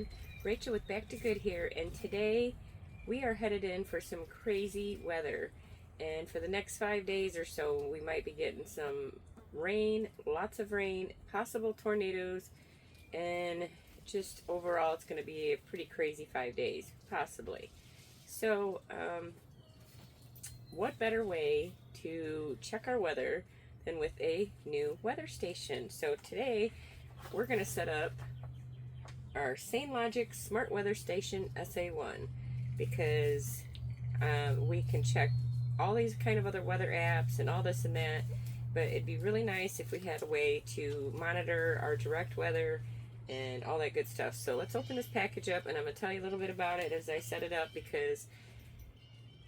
everyone, Rachel with Back to Good here, and today we are headed in for some crazy weather. And for the next 5 days or so, we might be getting some rain, lots of rain, possible tornadoes, and just overall it's going to be a pretty crazy 5 days, possibly. So, what better way to check our weather than with a new weather station? So today we're going to set up our Sainlogic Smart Weather Station SA1 because we can check all these kind of other weather apps and all this and that, but it'd be really nice if we had a way to monitor our direct weather and all that good stuff. So let's open this package up, and I'm going to tell you a little bit about it as I set it up because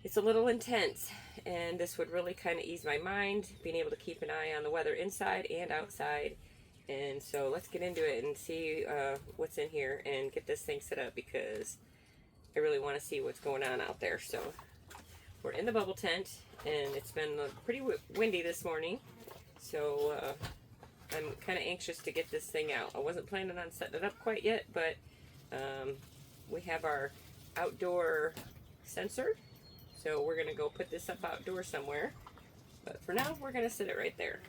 it's a little intense, and this would really kind of ease my mind, being able to keep an eye on the weather inside and outside. And so let's get into it and see what's in here and get this thing set up because I really want to see what's going on out there. So we're in the bubble tent, and it's been pretty windy this morning, so I'm kind of anxious to get this thing out. I wasn't planning on setting it up quite yet, but we have our outdoor sensor, so we're going to go put this up outdoor somewhere. But for now, we're going to sit it right there.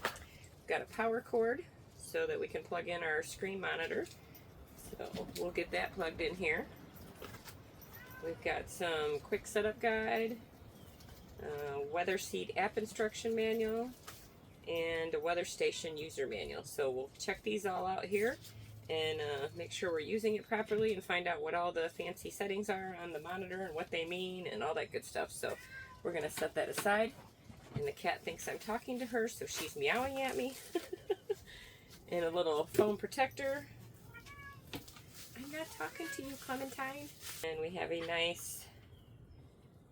We've got a power cord so that we can plug in our screen monitor. So we'll get that plugged in here. We've got some quick setup guide, weather seed app instruction manual, and a weather station user manual. So we'll check these all out here and make sure we're using it properly and find out what all the fancy settings are on the monitor and what they mean and all that good stuff. So we're going to set that aside. And the cat thinks I'm talking to her, so she's meowing at me. And a little foam protector. I'm not talking to you, Clementine. And we have a nice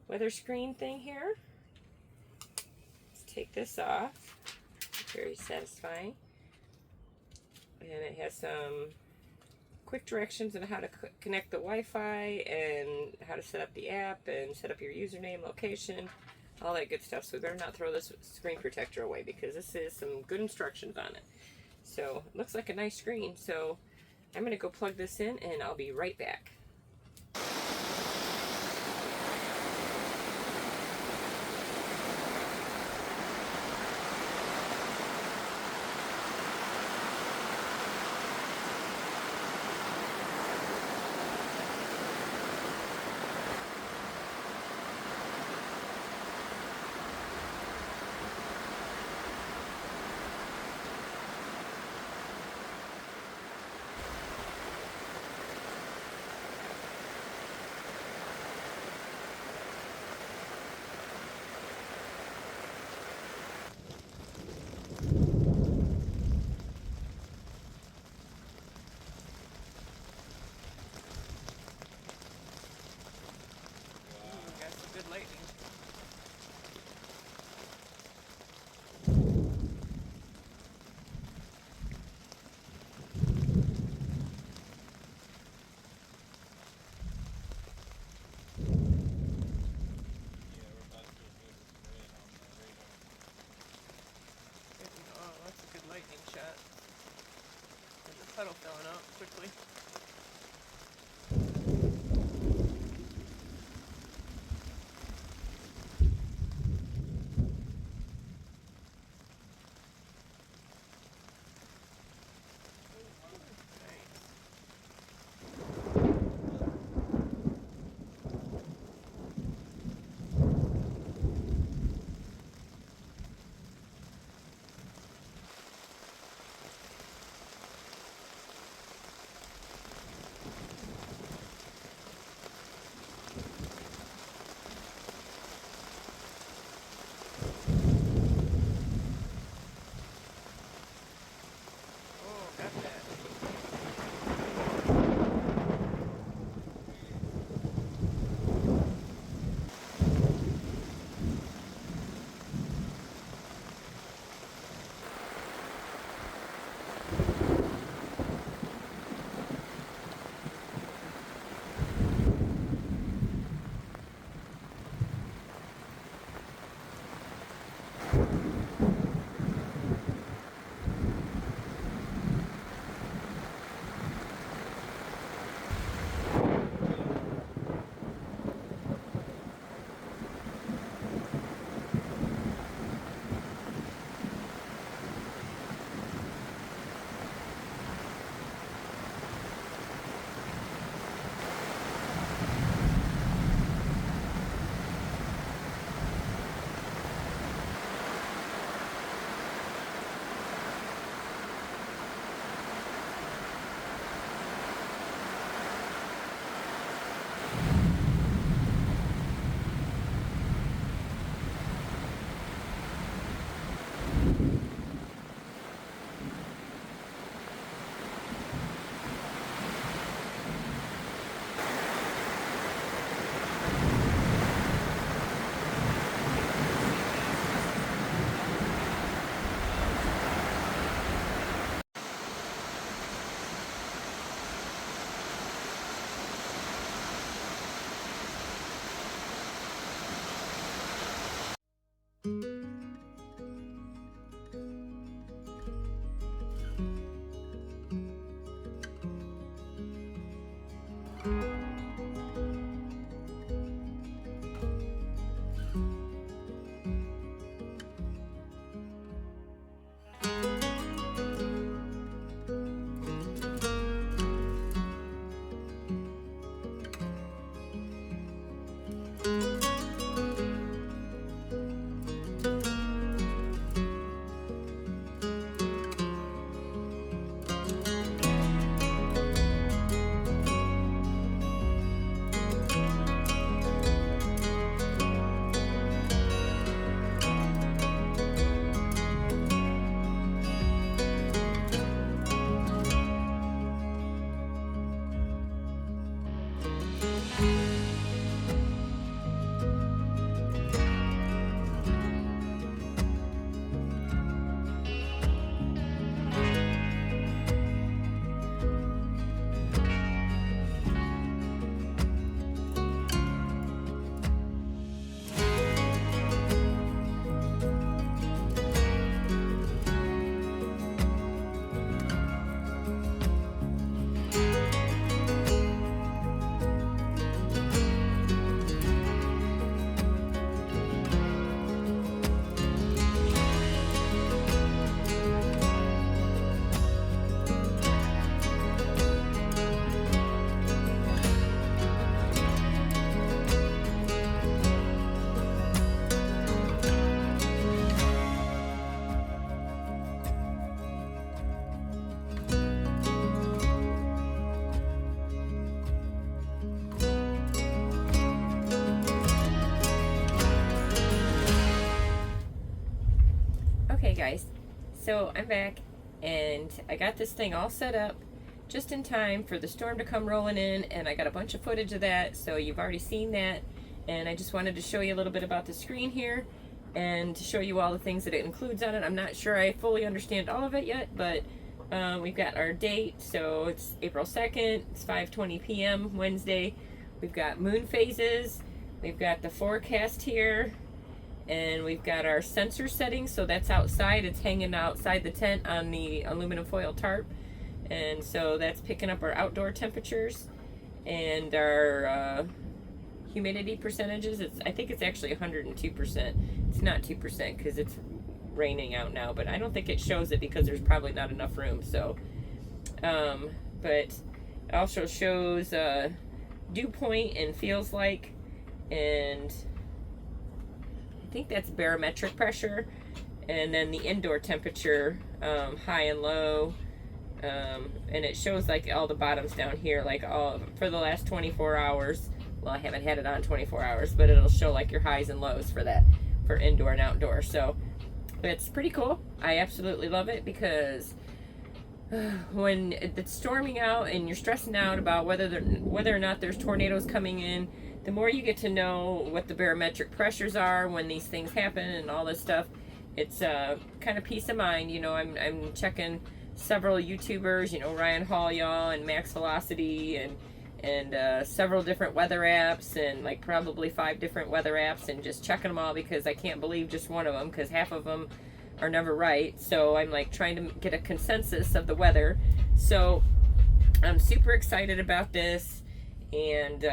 weather screen thing here. Let's take this off. Very satisfying. And it has some quick directions on how to connect the Wi-Fi and how to set up the app and set up your username, location, all that good stuff. So we better not throw this screen protector away because this is some good instructions on it. So it looks like a nice screen. So I'm going to go plug this in and I'll be right back. Good lightning. Oh, that's a good lightning shot. There's a puddle filling out quickly. guys, so I'm back and I got this thing all set up just in time for the storm to come rolling in, and I got a bunch of footage of that, so you've already seen that. And I just wanted to show you a little bit about the screen here and to show you all the things that it includes on it. I'm not sure I fully understand all of it yet, but we've got our date, so it's April 2nd, it's 5:20 p.m. Wednesday. We've got moon phases, we've got the forecast here, and we've got our sensor settings, so that's outside. It's hanging outside the tent on the aluminum foil tarp, and so that's picking up our outdoor temperatures. And our humidity percentages, I think it's actually 102%. It's not 2% because it's raining out now, but I don't think it shows it because there's probably not enough room. So but it also shows dew point and feels like, and I think that's barometric pressure, and then the indoor temperature, high and low, and it shows like all the bottoms down here, like all for the last 24 hours. Well, I haven't had it on 24 hours, but it'll show like your highs and lows for that, for indoor and outdoor. So it's pretty cool. I absolutely love it because when it's storming out and you're stressing out about whether or not there's tornadoes coming in, the more you get to know what the barometric pressures are when these things happen and all this stuff, it's kind of peace of mind. You know, I'm checking several YouTubers, you know, Ryan Hall, y'all, and Max Velocity, and several different weather apps, and like probably 5 different weather apps, and just checking them all because I can't believe just one of them, because half of them are never right. So I'm like trying to get a consensus of the weather. So I'm super excited about this, and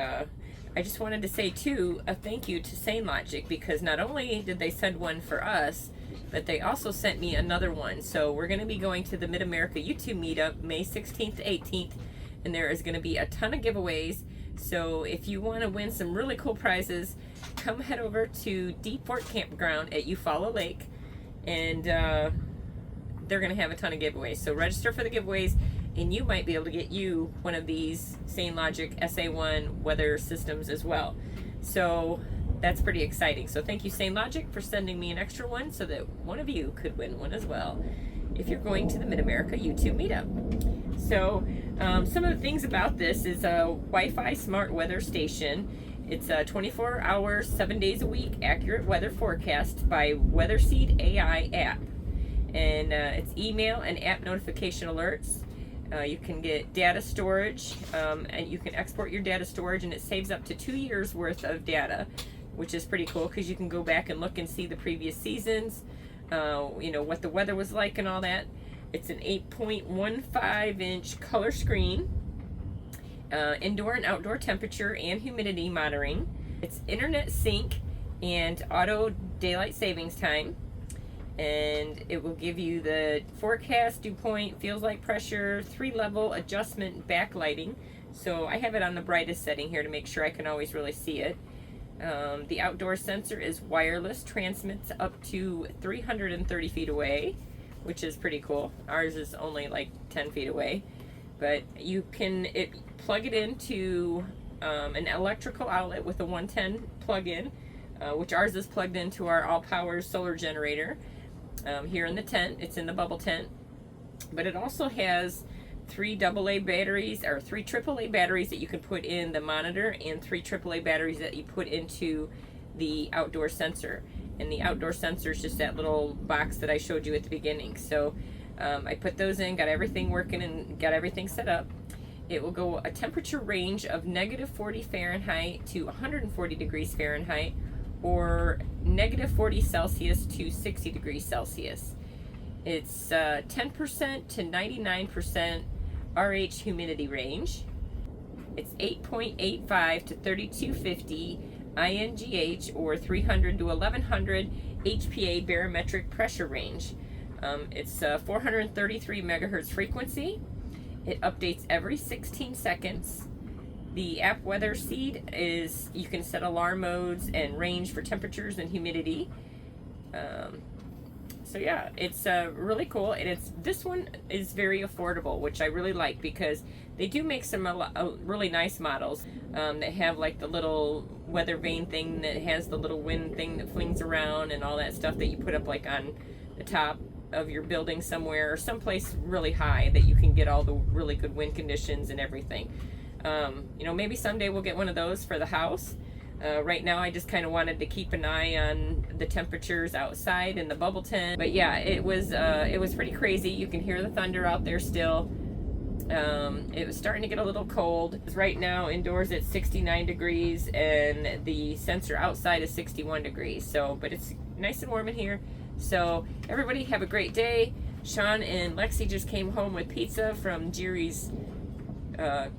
I just wanted to say too a thank you to Sainlogic, because not only did they send one for us, but they also sent me another one. So we're going to be going to the Mid-America YouTube Meetup May 16th to 18th, and there is going to be a ton of giveaways. So if you want to win some really cool prizes, come head over to Deep Fort Campground at Eufaula Lake, and they're going to have a ton of giveaways. So register for the giveaways, and you might be able to get you one of these Sainlogic SA1 weather systems as well. So that's pretty exciting. So thank you, Sainlogic, for sending me an extra one so that one of you could win one as well if you're going to the Mid-America YouTube Meetup. So some of the things about this is a Wi-Fi smart weather station. It's a 24 hours, 7 days a week accurate weather forecast by WeatherSeed AI app. And it's email and app notification alerts. You can get data storage, and you can export your data storage, and it saves up to 2 years worth of data, which is pretty cool because you can go back and look and see the previous seasons, you know, what the weather was like and all that. It's an 8.15-inch color screen, indoor and outdoor temperature and humidity monitoring. It's internet sync and auto daylight savings time. And it will give you the forecast, dew point, feels like pressure, 3-level adjustment backlighting. So I have it on the brightest setting here to make sure I can always really see it. The outdoor sensor is wireless, transmits up to 330 feet away, which is pretty cool. Ours is only like 10 feet away. But you can plug it into an electrical outlet with a 110 plug-in, which ours is plugged into our all-power solar generator. Here in the tent, it's in the bubble tent, but it also has 3 AA batteries, or 3 AAA batteries that you can put in the monitor, and 3 AAA batteries that you put into the outdoor sensor. And the outdoor sensor is just that little box that I showed you at the beginning. So I put those in, got everything working, and got everything set up. It will go a temperature range of -40 Fahrenheit to 140 degrees Fahrenheit, or -40 Celsius to 60 degrees Celsius. It's 10% to 99% RH humidity range. It's 8.85 to 3250 INGH, or 300 to 1100 HPA barometric pressure range. It's 433 megahertz frequency. It updates every 16 seconds. The app WeatherSeed is, you can set alarm modes and range for temperatures and humidity. So yeah, it's really cool, and this one is very affordable, which I really like because they do make some really nice models that have like the little weather vane thing that has the little wind thing that flings around and all that stuff that you put up like on the top of your building somewhere, or someplace really high that you can get all the really good wind conditions and everything. You know, maybe someday we'll get one of those for the house. Right now I just kind of wanted to keep an eye on the temperatures outside in the bubble tent. But yeah, it was pretty crazy. You can hear the thunder out there still. It was starting to get a little cold. Right now indoors it's 69 degrees and the sensor outside is 61 degrees. So, but it's nice and warm in here. So everybody have a great day. Sean and Lexi just came home with pizza from Jerry's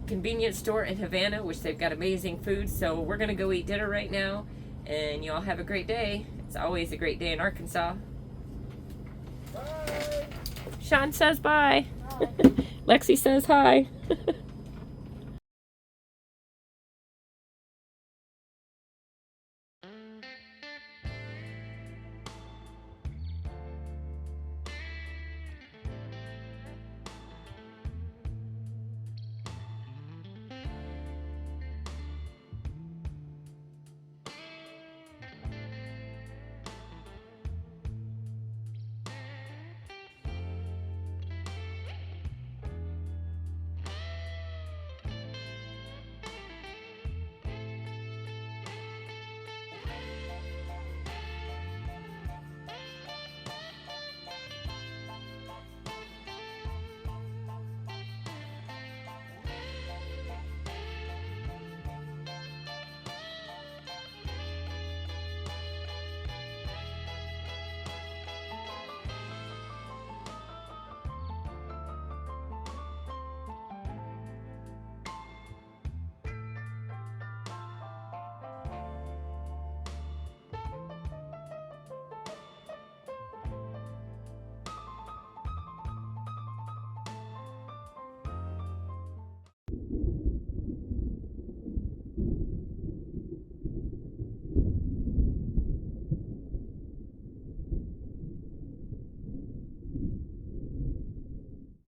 convenience store in Havana, which they've got amazing food. So we're gonna go eat dinner right now, and y'all have a great day. It's always a great day in Arkansas. Bye. Sean says bye. Lexi says hi.